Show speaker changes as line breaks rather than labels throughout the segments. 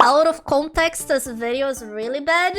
out of context, this video is really bad.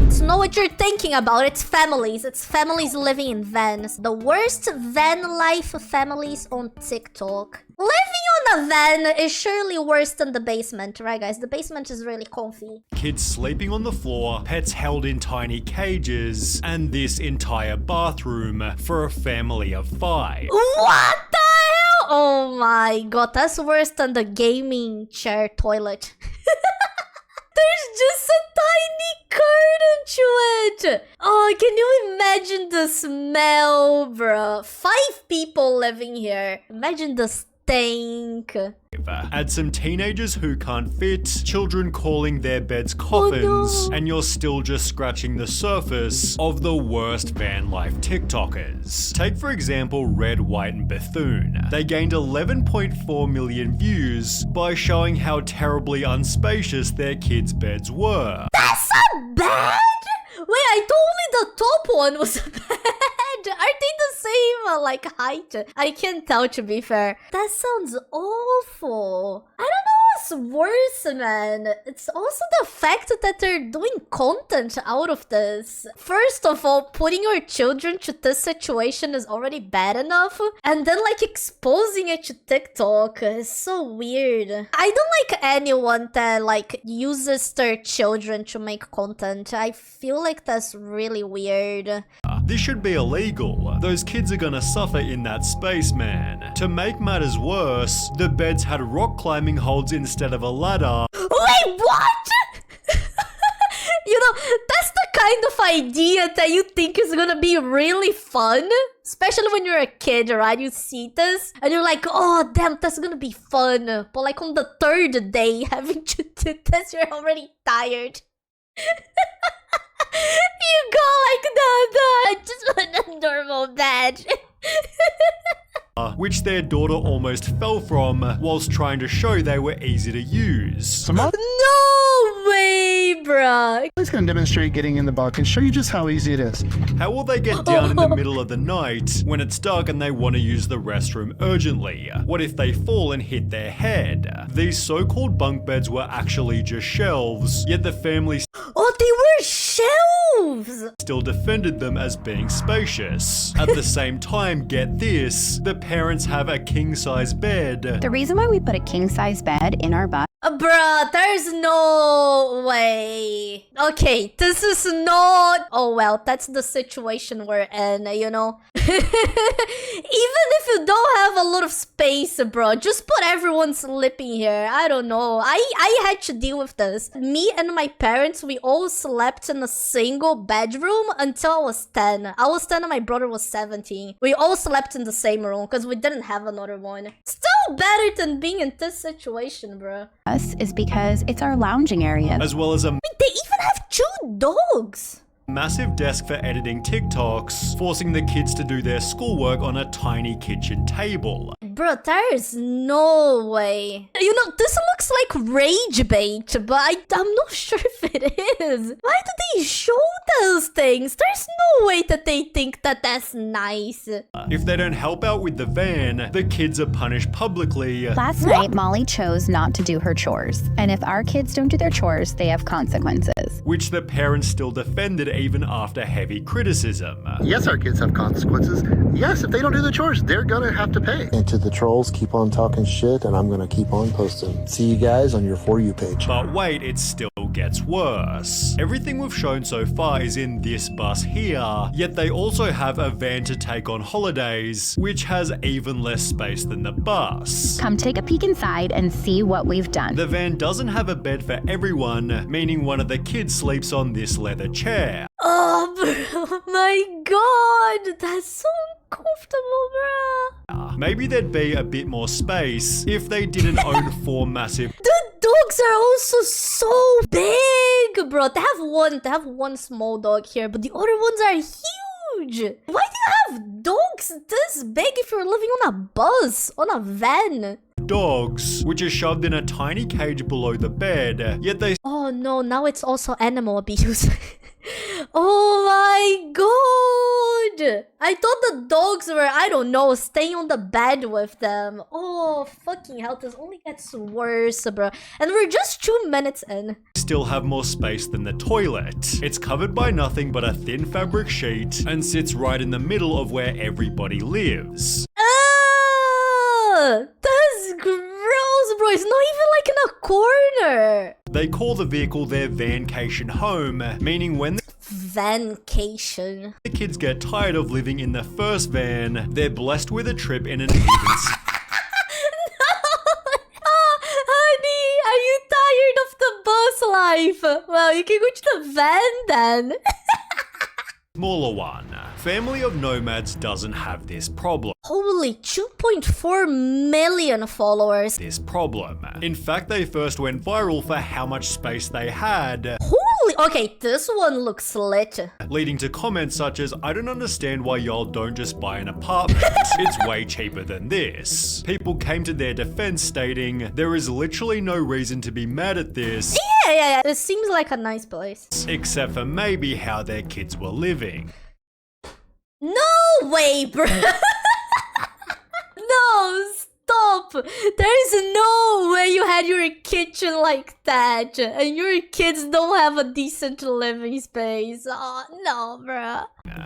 It's not what you're thinking about. It's families. It's families living in vans. The worst van life families on TikTok. Living on a van is surely worse than the basement, right guys? The basement is really comfy.
Kids sleeping on the floor, pets held in tiny cages, and this entire bathroom for a family of 5.
What the hell? Oh my god, that's worse than the gaming chair toilet. There's just a tiny curtain to it. Oh, can you imagine the smell, bro? 5 people living here. Imagine the stink.
Add some teenagers who can't fit, children calling their beds coffins, and you're still just scratching the surface of the worst van life TikTokers. Take for example Red, White and Bethune. They gained 11.4 million views by showing how terribly unspacious their kids' beds were.
That's not bad? Wait, I thought only the top one was bad. Aren't they the same, like, height? I can't tell, to be fair. That sounds awful. I don't know what's worse, man. It's also the fact that they're doing content out of this. First of all, putting your children to this situation is already bad enough. And then, like, exposing it to TikTok is so weird. I don't like anyone that, like, uses their children to make content. I feel like that's really weird.
This should be illegal. Those kids are gonna suffer in that space, man. To make matters worse, the beds had rock climbing holds instead of a ladder.
Wait, what? You know, that's the kind of idea that you think is gonna be really fun. Especially when you're a kid, right? You see this and you're like, oh, damn, that's gonna be fun. But like on the 3rd day, having to do this, you're already tired. You go like, no, I just want a normal bed.
Which their daughter almost fell from whilst trying to show they were easy to use.
No way, bruh.
He's going to demonstrate getting in the box and show you just how easy it is.
How will they get down in the middle of the night when it's dark and they want to use the restroom urgently? What if they fall and hit their head? These so-called bunk beds were actually just shelves, yet the family
Oh, they were shelves!
still defended them as being spacious. At the same time, get this, the parents have a king-size bed.
The reason why we put a king-size bed in our bus
Bruh, there's no way. Okay, this is not... Oh well, that's the situation we're in, you know? Even if you don't have a lot of space, bro, just put everyone sleeping here. I don't know. I had to deal with this. Me and my parents, we all slept in a single bedroom until I was 10. I was 10 and my brother was 17. We all slept in the same room because we didn't have another one. Still better than being in this situation, bro.
is because it's our lounging area.
As well as a
Wait, they even have 2 dogs.
massive desk for editing TikToks, forcing the kids to do their schoolwork on a tiny kitchen table.
Bro, there is no way. You know, this looks like rage bait, but I'm not sure if it is. Why do they show those things? There's no way that they think that that's nice.
If they don't help out with the van, the kids are punished publicly.
Last night, Molly chose not to do her chores. And if our kids don't do their chores, they have consequences.
Which the parents still defended even after heavy criticism.
Yes, our kids have consequences. Yes, if they don't do the chores, they're gonna have to pay.
And to the trolls, keep on talking shit, and I'm gonna keep on posting. See you guys on your For You page.
But wait, it still gets worse. Everything we've shown so far is in this bus here, yet they also have a van to take on holidays, which has even less space than the bus.
Come take a peek inside and see what we've done.
The van doesn't have a bed for everyone, meaning one of the kids sleeps on this leather chair.
Oh, bro, my god, that's so uncomfortable, bro.
Maybe there'd be a bit more space if they didn't own 4 massive
The dogs are also so big, bro. They have one small dog here, but the other ones are huge. Why do you have dogs this big if you're living on a bus, on a van?
dogs, which are shoved in a tiny cage below the bed, yet they
Oh no, now it's also animal abuse. Oh my I thought the dogs were, I don't know, staying on the bed with them. Oh, fucking hell, this only gets worse, bro. And we're just 2 minutes in.
Still have more space than the toilet. It's covered by nothing but a thin fabric sheet and sits right in the middle of where everybody lives.
That's gross, bro. It's not even like in a corner.
They call the vehicle their vancation home, meaning when
Vancation.
the kids get tired of living in the first van, they're blessed with a trip in an even
Honey, are you tired of the bus life? Well, you can go to the van then.
smaller one. Family of Nomads doesn't have this problem.
Holy, 2.4 million followers.
In fact, they first went viral for how much space they had,
Holy, okay, this one looks lit.
leading to comments such as, "I don't understand why y'all don't just buy an apartment. It's way cheaper than this." People came to their defense stating, "There is literally no reason to be mad at this,
Yeah. It seems like a nice place.
except for maybe how their kids were living."
No way, bro. No, stop. There is no way you had your kitchen like that and your kids don't have a decent living space. Oh, no, bro.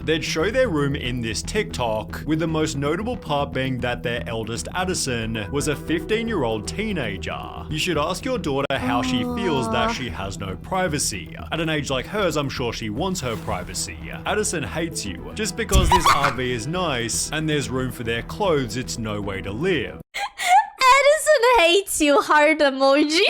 They'd show their room in this TikTok, with the most notable part being that their eldest Addison was a 15-year-old teenager. You should ask your daughter how she feels that she has no privacy. At an age like hers, I'm sure she wants her privacy. Addison hates you. Just because this RV is nice and there's room for their clothes, it's no way to live.
Addison hates you, heart emoji.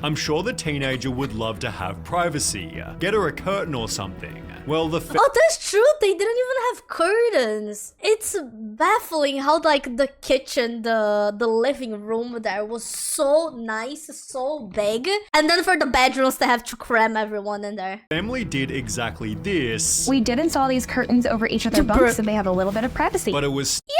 I'm sure the teenager would love to have privacy. Get her a curtain or something. Well, the
Oh, that's true. They didn't even have curtains. It's baffling how like the kitchen, the living room there was so nice, so big. And then for the bedrooms, they have to cram everyone in there.
family did exactly this,
We did install these curtains over each of their bunks so they have a little bit of privacy.
but it was
Yeah.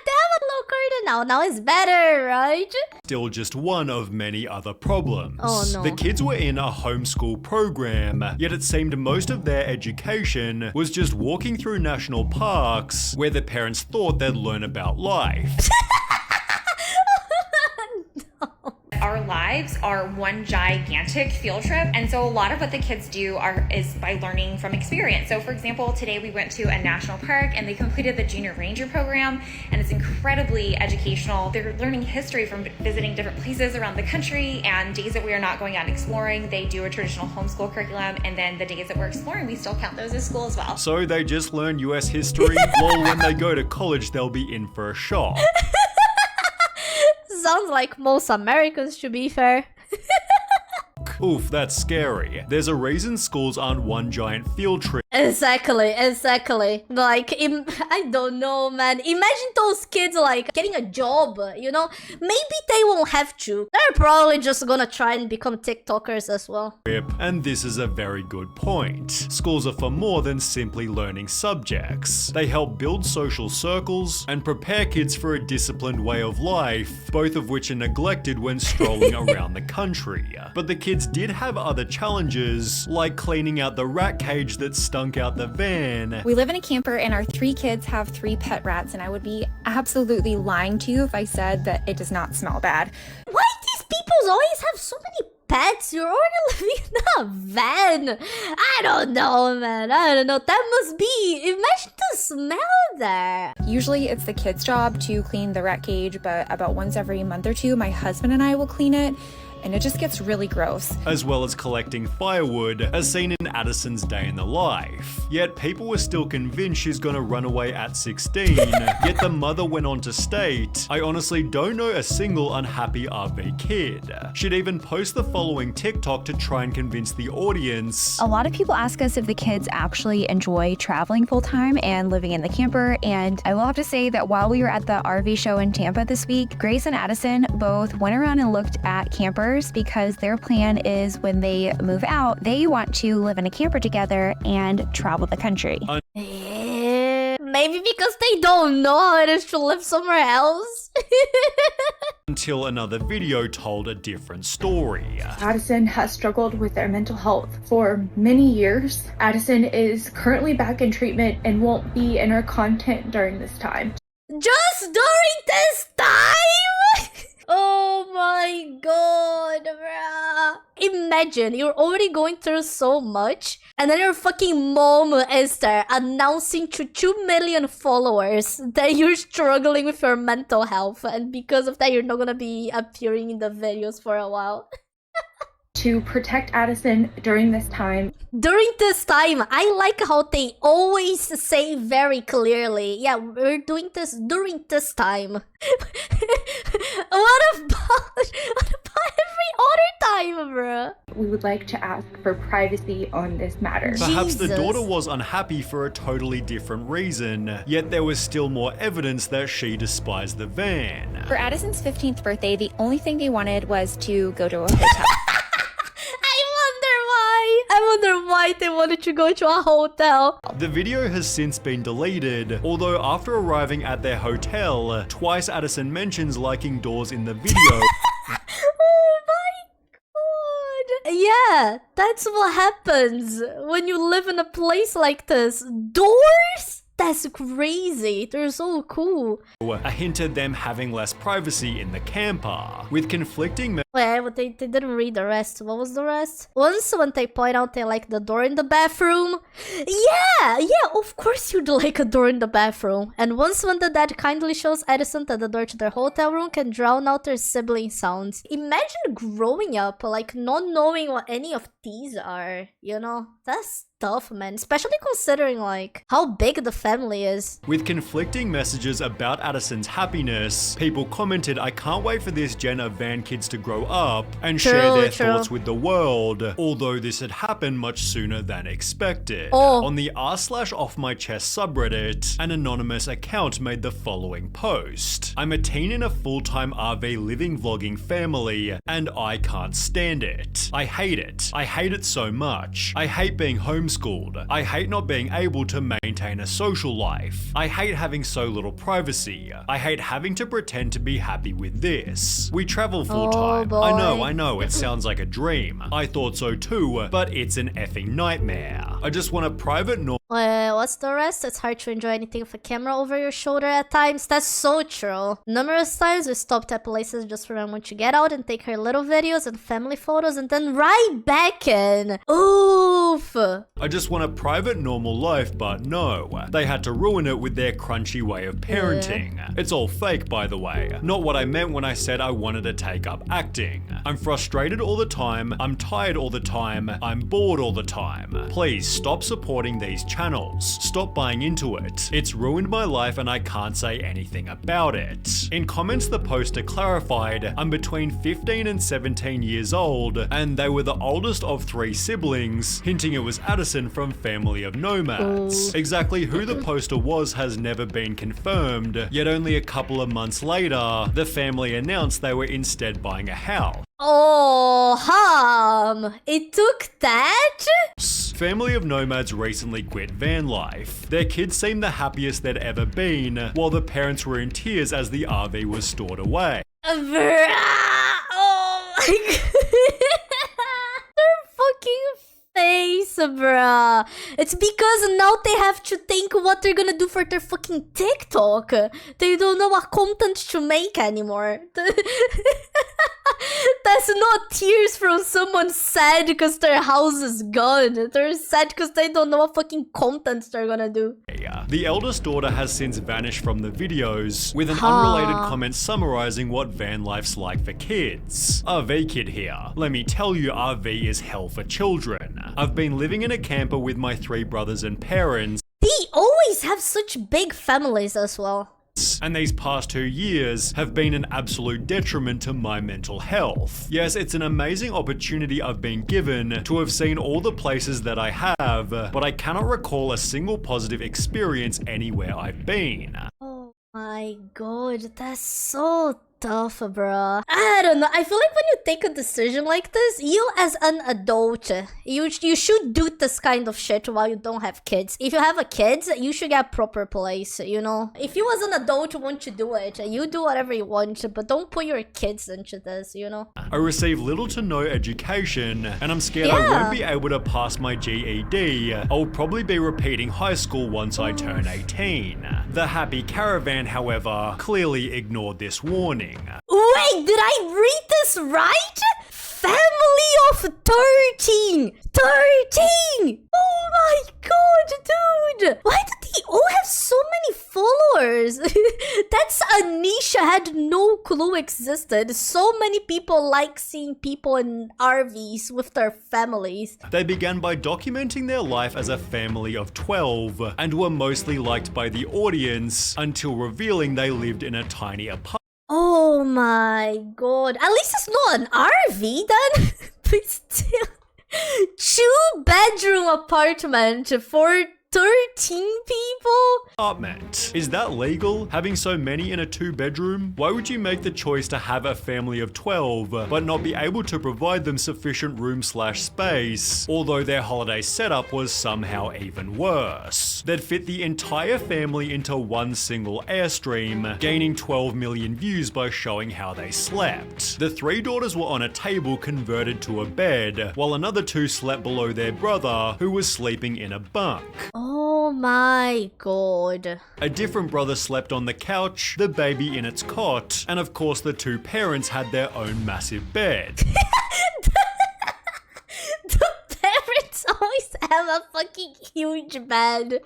They have a little curtain now. Now it's better, right?
still just one of many other problems.
Oh, no.
The kids were in a homeschool program, yet it seemed most of their education was just walking through national parks where the parents thought they'd learn about life.
Our lives are one gigantic field trip, and so a lot of what the kids do is by learning from experience. So for example, today we went to a national park and they completed the junior ranger program, and it's incredibly educational. They're learning history from visiting different places around the country, and days that we are not going out and exploring, they do a traditional homeschool curriculum, and then the days that we're exploring, we still count those as school as well.
So they just learn US history? Well, when they go to college, they'll be in for a shock.
Sounds like most Americans, to be fair.
Oof, that's scary. There's a reason schools aren't one giant field trip.
Exactly. Like, I don't know, man. Imagine those kids, like, getting a job, you know? Maybe they won't have to. They're probably just gonna try and become TikTokers as well.
And this is a very good point. Schools are for more than simply learning subjects. They help build social circles and prepare kids for a disciplined way of life, both of which are neglected when strolling around the country. But the kids did have other challenges, like cleaning out the rat cage that stunk out the van.
We live in a camper and our 3 kids have 3 pet rats, and I would be absolutely lying to you if I said that it does not smell bad.
Why these people always have so many pets? You're already living in a van. I don't know, man. I don't know. That must be... Imagine the smell there.
Usually it's the kids' job to clean the rat cage, but about once every month or 2, my husband and I will clean it, and it just gets really gross.
As well as collecting firewood, as seen in Addison's day in the life. Yet people were still convinced she's gonna run away at 16, yet the mother went on to state, "I honestly don't know a single unhappy RV kid." She'd even post the following TikTok to try and convince the audience.
A lot of people ask us if the kids actually enjoy traveling full time and living in the camper, and I will have to say that while we were at the RV show in Tampa this week, Grace and Addison both went around and looked at campers because their plan is when they move out, they want to live in a camper together and travel the country.
Man, Maybe because they don't know how it is to live somewhere else.
Until another video told a different story.
Addison has struggled with their mental health for many years. Addison is currently back in treatment and won't be in our content during this time.
Just during this time? Oh my god, bruh. Imagine you're already going through so much, and then your fucking mom is there announcing to 2 million followers that you're struggling with your mental health, and because of that, you're not gonna be appearing in the videos for a while.
To protect Addison during this time.
During this time, I like how they always say very clearly, yeah, we're doing this during this time. What about every other time, bruh?
We would like to ask for privacy on this matter.
Perhaps the
Jesus.
daughter was unhappy for a totally different reason, yet there was still more evidence that she despised the van.
For Addison's 15th birthday, the only thing they wanted was to go to a hotel.
I wonder why they wanted to go to a hotel.
The video has since been deleted, although after arriving at their hotel, twice Addison mentions liking doors in the video.
Oh my god. Yeah, that's what happens when you live in a place like this. Doors? That's crazy. They're so cool.
A hint at them having less privacy in the camper, with conflicting
Wait, but they didn't read the rest. What was the rest? Once when they point out they like the door in the bathroom. Yeah, of course you'd like a door in the bathroom. And once when the dad kindly shows Addison that the door to their hotel room can drown out their sibling sounds. Imagine growing up, like not knowing what any of these are, you know? That's tough, man. Especially considering like how big the family is.
With conflicting messages about Addison's happiness, people commented, I can't wait for this gen of van kids to grow up and share their thoughts with the world, although this had happened much sooner than expected. On the r/offmychest subreddit, an anonymous account made the following post. I'm a teen in a full-time RV living vlogging family, and I can't stand it. I hate it. I hate it so much. I hate being homeschooled. I hate not being able to maintain a social life. I hate having so little privacy. I hate having to pretend to be happy with this. We travel full-time. I know, it sounds like a dream. I thought so too, but it's an effing nightmare. I just want a private
What's the rest? It's hard to enjoy anything with a camera over your shoulder at times. That's so true. Numerous times we stopped at places just for Mom to get out and take her little videos and family photos and then right back in. Oof.
I just want a private, normal life, but no. They had to ruin it with their crunchy way of parenting. It's all fake, by the way. Not what I meant when I said I wanted to take up acting. I'm frustrated all the time. I'm tired all the time. I'm bored all the time. Please stop supporting these channels. Stop buying into it. It's ruined my life and I can't say anything about it. In comments, the poster clarified, I'm between 15 and 17 years old, and they were the oldest of 3 siblings, hinting it was Addison from Family of Nomads. Exactly who the poster was has never been confirmed, yet only a couple of months later, the family announced they were instead buying a house.
Oh, it took that?
Family of Nomads recently quit van life. Their kids seemed the happiest they'd ever been, while the parents were in tears as the RV was stored away.
Oh my god. Their fucking face, bruh. It's because now they have to think what they're gonna do for their fucking TikTok. They don't know what content to make anymore. That's not tears from someone sad because their house is gone. They're sad because they don't know what fucking content they're gonna do.
The eldest daughter has since vanished from the videos, with an unrelated comment summarizing what van life's like for kids. RV kid here. Let me tell you, RV is hell for children. I've been living in a camper with my 3 brothers and parents.
They always have such big families as well.
And these past 2 years have been an absolute detriment to my mental health. Yes, it's an amazing opportunity I've been given to have seen all the places that I have, but I cannot recall a single positive experience anywhere I've been.
Oh my god, that's so tough, bruh. I don't know. I feel like when you take a decision like this, you as an adult, you should do this kind of shit while you don't have kids. If you have a kid, you should get proper place, you know? If you as an adult want to do it, you do whatever you want, but don't put your kids into this, you know?
I receive little to no education, and I'm scared I won't be able to pass my GED. I'll probably be repeating high school once I turn 18. The Happy Caravan, however, clearly ignored this warning.
Wait, did I read this right? Family of 13! 13! Oh my god, dude! Why did they all have so many followers? That's a niche I had no clue existed. So many people like seeing people in RVs with their families.
They began by documenting their life as a family of 12 and were mostly liked by the audience until revealing they lived in a tiny apartment.
Oh my god. At least it's not an RV then. But still. 2-bedroom apartment for 13 people?
Is that legal? Having so many in a 2-bedroom? Why would you make the choice to have a family of 12 but not be able to provide them sufficient room/space? Although their holiday setup was somehow even worse. They'd fit the entire family into one single Airstream, gaining 12 million views by showing how they slept. The 3 daughters were on a table converted to a bed, while another 2 slept below their brother, who was sleeping in a bunk.
Oh my god.
A different brother slept on the couch, the baby in its cot, and of course the 2 parents had their own massive bed.
The parents always have a fucking huge bed.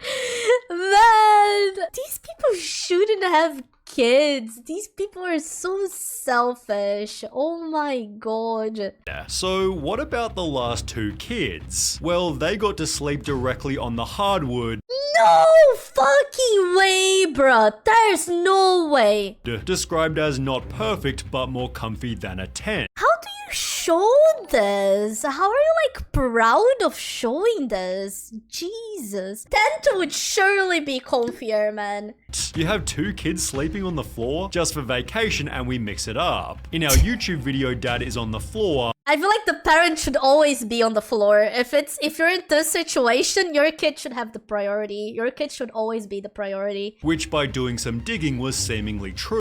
Man, these people shouldn't have kids. These people are so selfish. Oh my god.
So what about the last 2 kids? Well, they got to sleep directly on the hardwood.
No fucking way, bruh. There's no way.
Described as not perfect but more comfy than a tent.
How do you show this? How are you like proud of showing this? Jesus. Tent would surely be comfier, man.
You have 2 kids sleeping on the floor just for vacation and we mix it up. In our YouTube video, Dad is on the floor.
I feel like the parent should always be on the floor. If you're in this situation, your kid should have the priority. Your kid should always be the priority.
Which by doing some digging was seemingly true.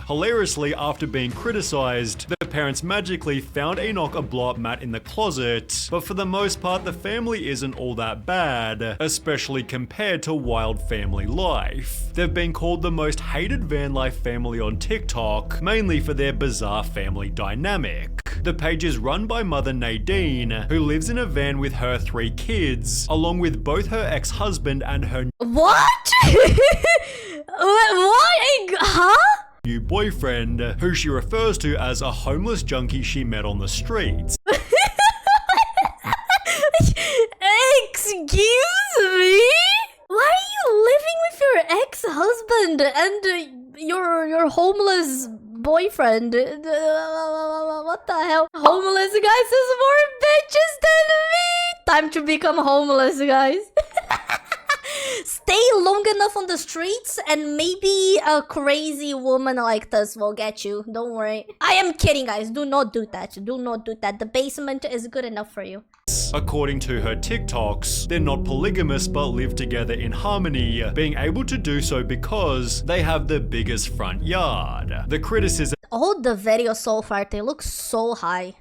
Hilariously, after being criticized, the parents magically found Enoch a blow-up mat in the closet. But for the most part, the family isn't all that bad, especially compared to wild family life. They've been called the most hated van life family on TikTok, mainly for their bizarre family dynamic. The page is run by mother Nadine, who lives in a van with her 3 kids, along with both her ex-husband and her
What? What? Huh?
new boyfriend, who she refers to as a homeless junkie she met on the streets.
Excuse me? Why are you living with your ex-husband and your homeless boyfriend? What the hell? Homeless guys is more bitches than me. Time to become homeless, guys. Stay long enough on the streets and maybe a crazy woman like this will get you. Don't worry. I am kidding, guys. Do not do that. Do not do that. The basement is good enough for you.
According to her TikToks, they're not polygamous but live together in harmony, being able to do so because they have the biggest front yard. The criticism
All the videos so far, they look so high.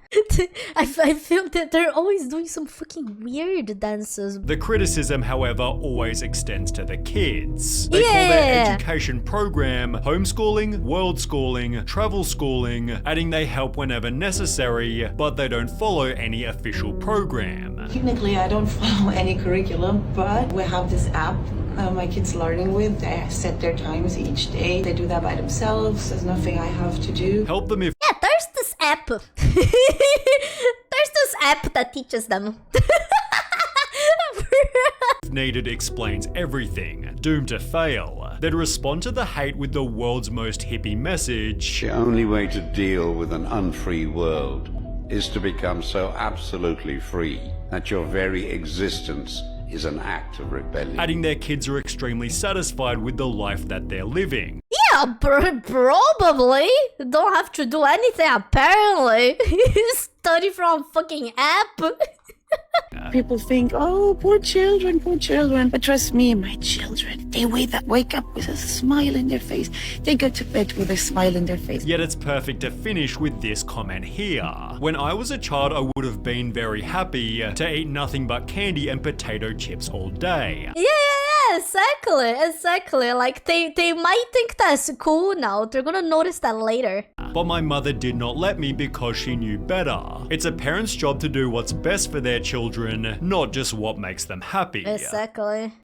I feel that they're always doing some fucking weird dances.
The criticism, however, always extends to the kids. They call their education program homeschooling, world schooling, travel schooling, adding they help whenever necessary, but they don't follow any official program.
Technically, I don't follow any curriculum, but we have this app my kids learning with. They set their times each day. They do that by themselves. There's nothing I have to do.
Help them if
Yeah, there's this app. There's this app that teaches them.
needed explains everything, doomed to fail. They'd respond to the hate with the world's most hippie message.
The only way to deal with an unfree world is to become so absolutely free that your very existence is an act of rebellion.
Adding their kids are extremely satisfied with the life that they're living.
Yeah, probably. Don't have to do anything apparently. Study from fucking app.
People think, oh, poor children, poor children. But trust me, my children, they wake up with a smile in their face. They go to bed with a smile in their face.
Yet it's perfect to finish with this comment here. When I was a child, I would have been very happy to eat nothing but candy and potato chips all day.
Yeah, exactly. Like, they might think that's cool now. They're gonna notice that later.
But my mother did not let me because she knew better. It's a parent's job to do what's best for their children, not just what makes them happy.
Exactly.